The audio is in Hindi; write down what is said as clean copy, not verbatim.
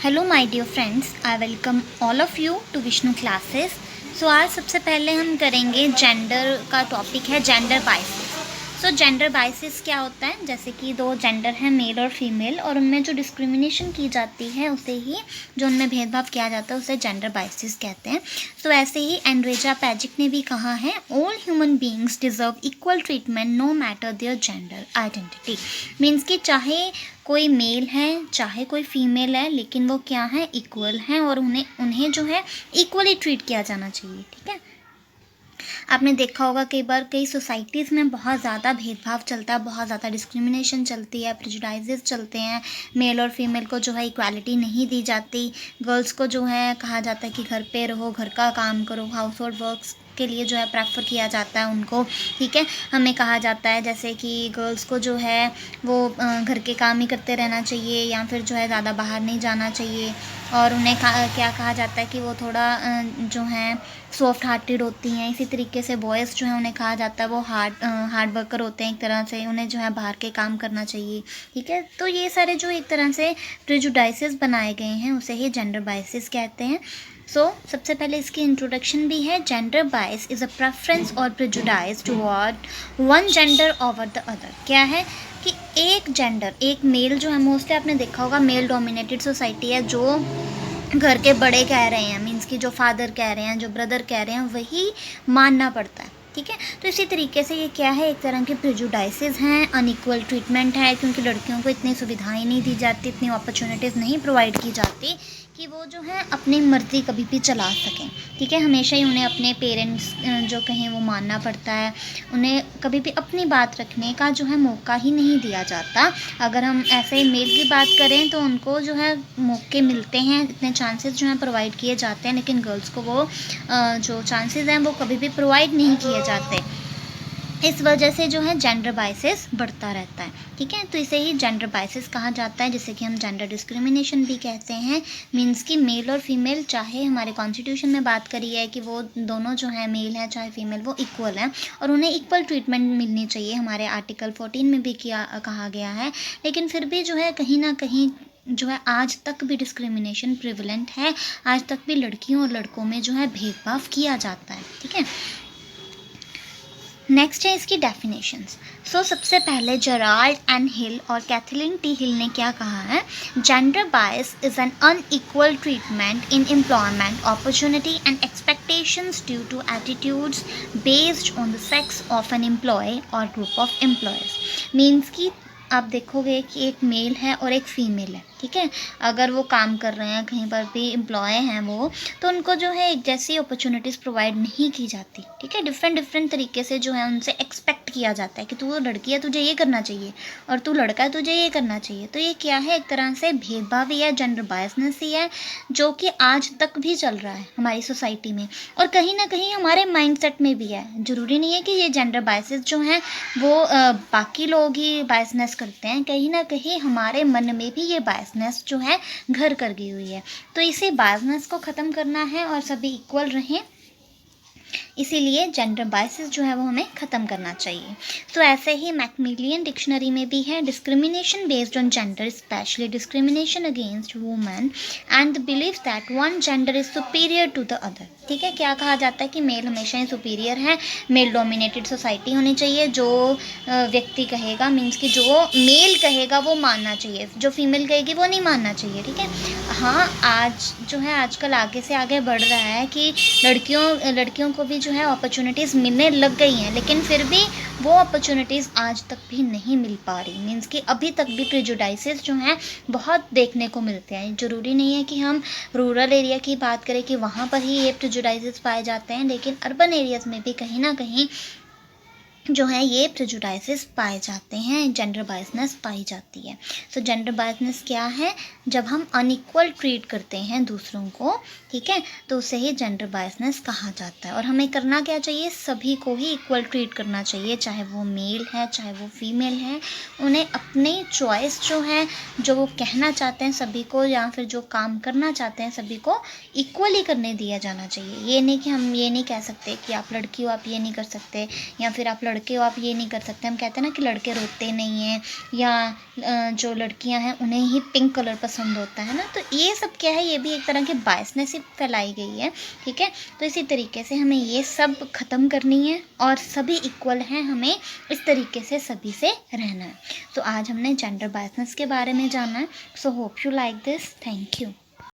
Hello my dear friends, I welcome all of you to Vishnu classes. So आज सबसे पहले हम करेंगे जेंडर का टॉपिक है gender biases. So gender biases क्या होता है? जैसे कि दो जेंडर हैं, मेल और फीमेल, और उनमें जो डिस्क्रिमिनेशन की जाती है उसे ही, जो उनमें भेदभाव किया जाता है उसे जेंडर बाइसेस कहते हैं। सो ऐसे ही एंड्रेजा पैजिक ने भी कहा है, all human beings deserve equal treatment no matter their gender identity. Means कि चाहे कोई मेल है चाहे कोई फीमेल है, लेकिन वो क्या है, इक्वल हैं, और उन्हें उन्हें जो है इक्वली ट्रीट किया जाना चाहिए। ठीक है, आपने देखा होगा कई बार कई सोसाइटीज़ में बहुत ज़्यादा भेदभाव चलता है, बहुत ज़्यादा डिस्क्रिमिनेशन चलती है, प्रेजुडाइजेस चलते हैं। मेल और फीमेल को जो है इक्वालिटी नहीं दी जाती। गर्ल्स को जो है कहा जाता है कि घर पे रहो, घर का काम करो, हाउस होल्ड वर्क्स के लिए जो है प्रेफर किया जाता है उनको। ठीक है, हमें कहा जाता है जैसे कि गर्ल्स को जो है वो घर के काम ही करते रहना चाहिए, या फिर जो है ज़्यादा बाहर नहीं जाना चाहिए। और उन्हें क्या कहा जाता है कि वो थोड़ा जो है सॉफ्ट हार्टेड होती हैं। इसी तरीके से बॉयज़ जो है उन्हें कहा जाता है वो हार्ड वर्कर होते हैं एक तरह से, उन्हें जो है बाहर के काम करना चाहिए। ठीक है, तो ये सारे जो एक तरह से प्रेजुडाइसेस बनाए गए हैं उसे ही जेंडर बाइसेस कहते हैं। सबसे पहले इसकी इंट्रोडक्शन भी है। जेंडर बाइस इज़ अ प्रेफरेंस और prejudice toward one gender over the other. क्या है कि एक जेंडर, एक मेल जो है, मोस्टली आपने देखा होगा मेल डोमिनेटेड सोसाइटी है, जो घर के बड़े कह रहे हैं, मीन्स कि जो फादर कह रहे हैं, जो ब्रदर कह रहे हैं, वही मानना पड़ता है। ठीक है, तो इसी तरीके से ये क्या है, एक तरह के प्रेजुडाइसेस हैं, अनइक्वल ट्रीटमेंट है, क्योंकि लड़कियों को इतनी सुविधाएं नहीं दी जाती, इतनी अपॉर्चुनिटीज़ नहीं प्रोवाइड की जाती कि वो जो है अपनी मर्ज़ी कभी भी चला सकें। ठीक है, हमेशा ही उन्हें अपने पेरेंट्स जो कहें वो मानना पड़ता है। उन्हें कभी भी अपनी बात रखने का जो है मौका ही नहीं दिया जाता। अगर हम ऐसे ही मेल की बात करें तो उनको जो है मौके मिलते हैं, इतने चांसेस जो हैं प्रोवाइड किए जाते हैं, लेकिन गर्ल्स को वो जो चांसेस हैं वो कभी भी प्रोवाइड नहीं किए जाते। इस वजह से जो है जेंडर बाइसेस बढ़ता रहता है। ठीक है, तो इसे ही जेंडर बाइसेस कहा जाता है, जिसे कि हम जेंडर डिस्क्रिमिनेशन भी कहते हैं। मीन्स कि मेल और फीमेल, चाहे हमारे कॉन्स्टिट्यूशन में बात करी है कि वो दोनों जो है मेल हैं चाहे फीमेल, वो इक्वल हैं और उन्हें इक्वल ट्रीटमेंट मिलनी चाहिए, हमारे आर्टिकल 14 में भी कहा गया है। लेकिन फिर भी जो है कहीं ना कहीं जो है आज तक भी डिस्क्रिमिनेशन प्रिवलेंट है, आज तक भी लड़कियों और लड़कों में जो है भेदभाव किया जाता है। ठीक है, नेक्स्ट है इसकी डेफिनेशंस। सबसे पहले जेराल्ड एन हिल और कैथलीन टी हिल ने क्या कहा है, gender bias is an unequal treatment in employment opportunity and expectations due to attitudes based on the sex of an employee और ग्रुप ऑफ एम्प्लॉयज़। मीन्स कि आप देखोगे कि एक मेल है और एक फीमेल है। ठीक है, अगर वो काम कर रहे हैं कहीं पर भी, एम्प्लॉय हैं वो, तो उनको जो है एक जैसी अपॉर्चुनिटीज़ प्रोवाइड नहीं की जाती। ठीक है, डिफरेंट तरीके से जो है उनसे एक्सपेक्ट किया जाता है कि तू लड़की है तुझे ये करना चाहिए, और तू लड़का है तुझे ये करना चाहिए। तो ये क्या है, एक तरह से भेदभाव ही है, जेंडर बायसनेस ही है, जो कि आज तक भी चल रहा है हमारी सोसाइटी में, और कहीं ना कहीं हमारे माइंडसेट में भी है। ज़रूरी नहीं है कि ये जेंडर बायसेस जो हैं वो बाकी लोग ही बायसनेस करते हैं, कहीं ना कहीं हमारे मन में भी ये बायसनेस जो है घर कर गई हुई है। तो इसे बायसनेस को ख़त्म करना है और सभी इक्वल रहें, इसीलिए जेंडर बायसेस जो है वो हमें ख़त्म करना चाहिए। तो ऐसे ही मैकमिलियन डिक्शनरी में भी है, discrimination based on gender especially discrimination against women and the believe that one gender is superior to the other. ठीक है, क्या कहा जाता है कि मेल हमेशा ही सुपीरियर है, मेल डोमिनेटेड सोसाइटी होनी चाहिए। जो व्यक्ति कहेगा, मीन्स कि जो मेल कहेगा वो मानना चाहिए, जो फीमेल कहेगी वो नहीं मानना चाहिए। ठीक है, हाँ आज जो है आजकल आगे से आगे बढ़ रहा है कि लड़कियों को भी जो है अपॉर्चुनिटीज़ मिलने लग गई हैं, लेकिन फिर भी वो अपॉर्चुनिटीज़ आज तक भी नहीं मिल पा रही। मीन्स कि अभी तक भी प्रेजुडाइसेस जो हैं बहुत देखने को मिलते हैं। ज़रूरी नहीं है कि हम रूरल एरिया की बात करें कि वहाँ पर ही ये प्रेजुडाइसेस पाए जाते हैं, लेकिन अर्बन एरियाज़ में भी कहीं ना कहीं जो है ये प्रेजुडाइसेस पाए जाते हैं, जेंडर बायसनेस पाई जाती है। जेंडर बायसनेस क्या है, जब हम अनइक्वल ट्रीट करते हैं दूसरों को, ठीक है, तो उसे ही जेंडर बायसनेस कहा जाता है। और हमें करना क्या चाहिए, सभी को ही इक्वल ट्रीट करना चाहिए, चाहे वो मेल है चाहे वो फीमेल है। उन्हें अपनी चॉइस जो है, जो वो कहना चाहते हैं सभी को, या फिर जो काम करना चाहते हैं सभी को इक्वली करने दिया जाना चाहिए। ये नहीं कि हम ये नहीं कह सकते कि आप लड़की हो आप ये नहीं कर सकते, या फिर आप लड़के हो आप ये नहीं कर सकते। हम कहते हैं ना कि लड़के रोते नहीं हैं, या जो लड़कियां हैं उन्हें ही पिंक कलर पसंद होता है ना, तो ये सब क्या है, ये भी एक तरह की बायसनेस ही फैलाई गई है, ठीक है। तो इसी तरीके से हमें ये सब ख़त्म करनी है और सभी इक्वल हैं, हमें इस तरीके से सभी से रहना है। तो आज हमने जेंडर बायसनेस के बारे में जाना है। So hope you like this. Thank you.